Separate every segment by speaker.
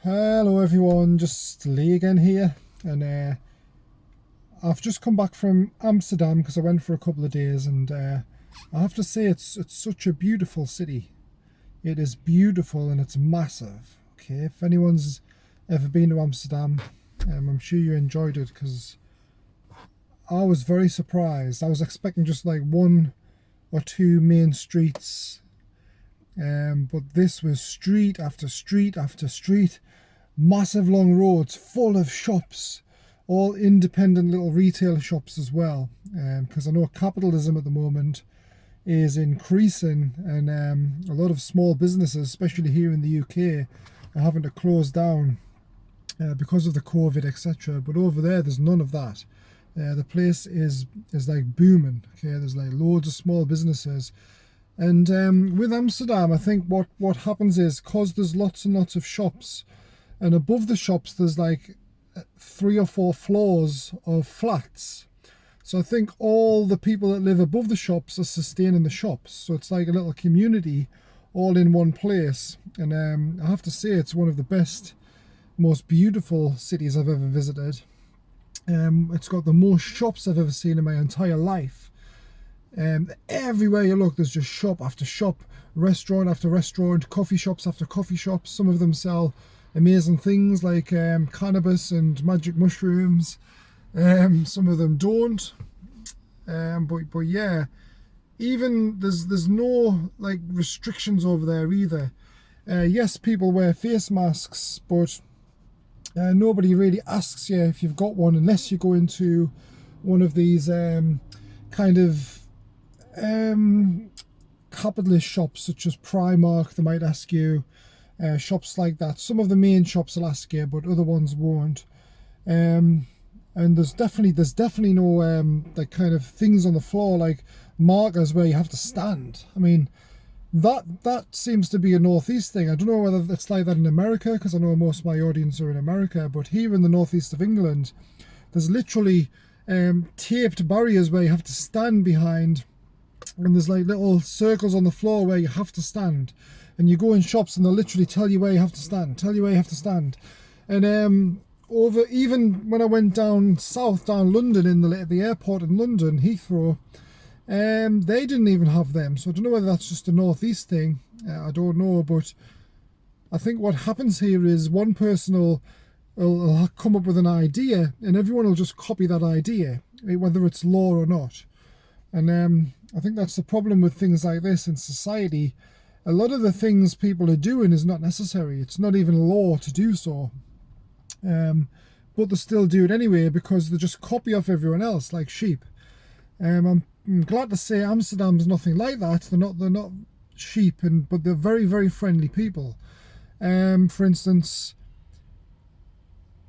Speaker 1: Hello everyone, just Lee again here, and I've just come back from Amsterdam because I went for a couple of days, and I have to say it's such a beautiful city. It is beautiful and it's massive. Okay, if anyone's ever been to Amsterdam, I'm sure you enjoyed it because I was very surprised. I was expecting just like one or two main streets, but this was street after street after street. Massive long roads full of shops, all independent little retail shops as well, because I know capitalism at the moment is increasing, and a lot of small businesses, especially here in the UK, are having to close down because of the COVID, etc. But over there's none of that. The place is like booming. Okay, there's like loads of small businesses. And with Amsterdam, I think what happens is, because there's lots and lots of shops, and above the shops there's like 3 or 4 floors of flats. So I think all the people that live above the shops are sustaining the shops. So it's like a little community all in one place. And I have to say, it's one of the best, most beautiful cities I've ever visited. It's got the most shops I've ever seen in my entire life. Everywhere you look, there's just shop after shop, restaurant after restaurant, coffee shops after coffee shops. Some of them sell amazing things like cannabis and magic mushrooms. Some of them don't. But yeah, even there's no like restrictions over there either. Yes, people wear face masks, but nobody really asks you if you've got one unless you go into one of these kind of capitalist shops such as Primark. They might ask you. Shops like that. Some of the main shops will ask you, but other ones won't. And there's definitely no like kind of things on the floor like markers where you have to stand. I mean, that seems to be a northeast thing. I don't know whether it's like that in America, because I know most of my audience are in America, but here in the northeast of England, there's literally taped barriers where you have to stand behind, and there's like little circles on the floor where you have to stand. And you go in shops and they'll literally tell you where you have to stand, And over, even when I went down south, down London, in the airport in London, Heathrow, they didn't even have them. So I don't know whether that's just a northeast thing. I don't know, but I think what happens here is one person will come up with an idea, and everyone will just copy that idea, whether it's law or not. And I think that's the problem with things like this in society. A lot of the things people are doing is not necessary. It's not even law to do so. But they still do it anyway because they just copy off everyone else like sheep. I'm glad to say Amsterdam's nothing like that. They're not sheep, but they're very, very friendly people. For instance,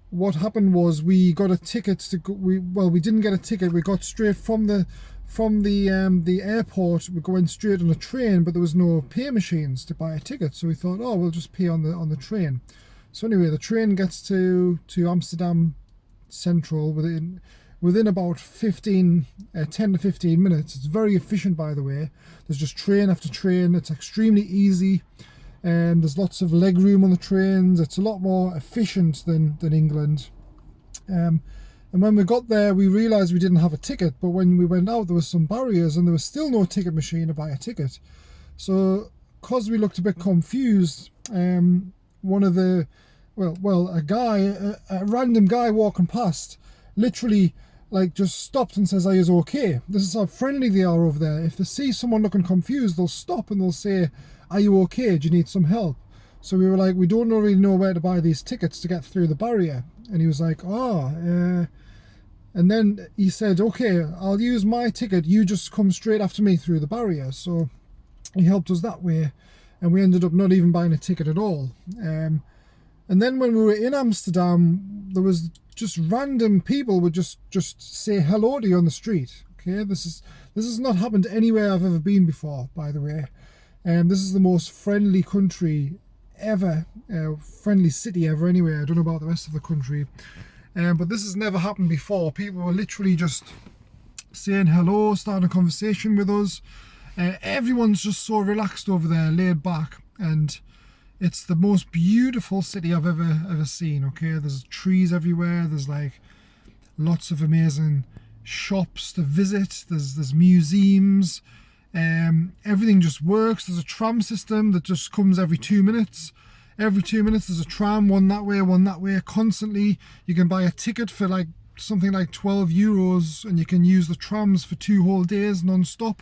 Speaker 1: what happened was we got a ticket to go. We didn't get a ticket. We got straight from the airport. We're going straight on a train, but there was no pay machines to buy a ticket, so we thought, oh, we'll just pay on the train. So anyway, the train gets to Amsterdam Central within about 10 to 15 minutes. It's very efficient, by the way. There's just train after train. It's extremely easy, and there's lots of leg room on the trains. It's a lot more efficient than England. And when we got there, we realised we didn't have a ticket, but when we went out, there was some barriers and there was still no ticket machine to buy a ticket. So, because we looked a bit confused, one of the, a random guy walking past, literally, like, just stopped and says, "Are you okay?" This is how friendly they are over there. If they see someone looking confused, they'll stop and they'll say, "Are you okay? Do you need some help?" So we were like, we don't really know where to buy these tickets to get through the barrier. And he was like, and then he said, "Okay, I'll use my ticket. You just come straight after me through the barrier." So he helped us that way, and we ended up not even buying a ticket at all. And then when we were in Amsterdam, there was just random people would just say hello to you on the street. Okay, this has not happened anywhere I've ever been before, by the way. This is the most friendly country ever, friendly city ever anyway. I don't know about the rest of the country. But this has never happened before. People were literally just saying hello, starting a conversation with us. Everyone's just so relaxed over there, laid back, and It's the most beautiful city I've ever seen. Okay, there's trees everywhere. There's like lots of amazing shops to visit. There's museums. Everything just works. There's a tram system that just comes every 2 minutes. Every 2 minutes there's a tram, one that way, constantly. You can buy a ticket for like something like €12 and you can use the trams for 2 whole days non-stop.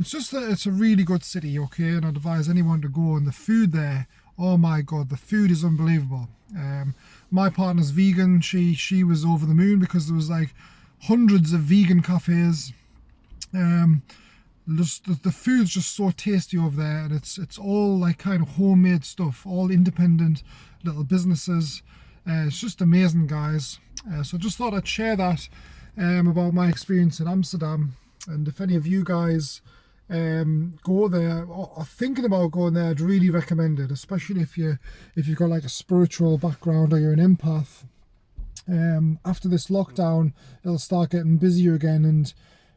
Speaker 1: It's just that it's a really good city, okay, and I'd advise anyone to go. And the food there, oh my god, the food is unbelievable. My partner's vegan. She was over the moon because there was like hundreds of vegan cafes. Just the food's just so tasty over there, and it's all like kind of homemade stuff, all independent little businesses. It's just amazing, guys. So just thought I'd share that about my experience in Amsterdam. And if any of you guys go there or are thinking about going there, I'd really recommend it, especially if you've got like a spiritual background or you're an empath. After this lockdown, it'll start getting busier again, and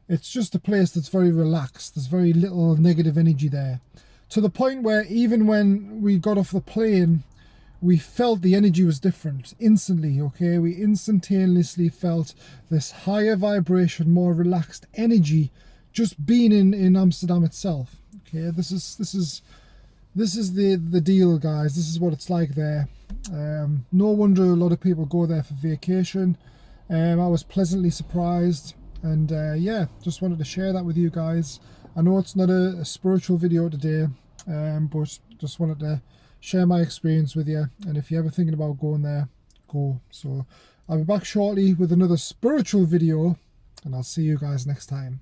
Speaker 1: it's just a place that's very relaxed. There's very little negative energy there, to the point where even when we got off the plane, we felt the energy was different instantly. Okay, we instantaneously felt this higher vibration, more relaxed energy, just being in Amsterdam itself. Okay, this is the deal, guys. This is what it's like there. No wonder a lot of people go there for vacation. I was pleasantly surprised. And yeah, just wanted to share that with you guys. I know it's not a spiritual video today, but just wanted to share my experience with you. And if you're ever thinking about going there, go. So I'll be back shortly with another spiritual video, and I'll see you guys next time.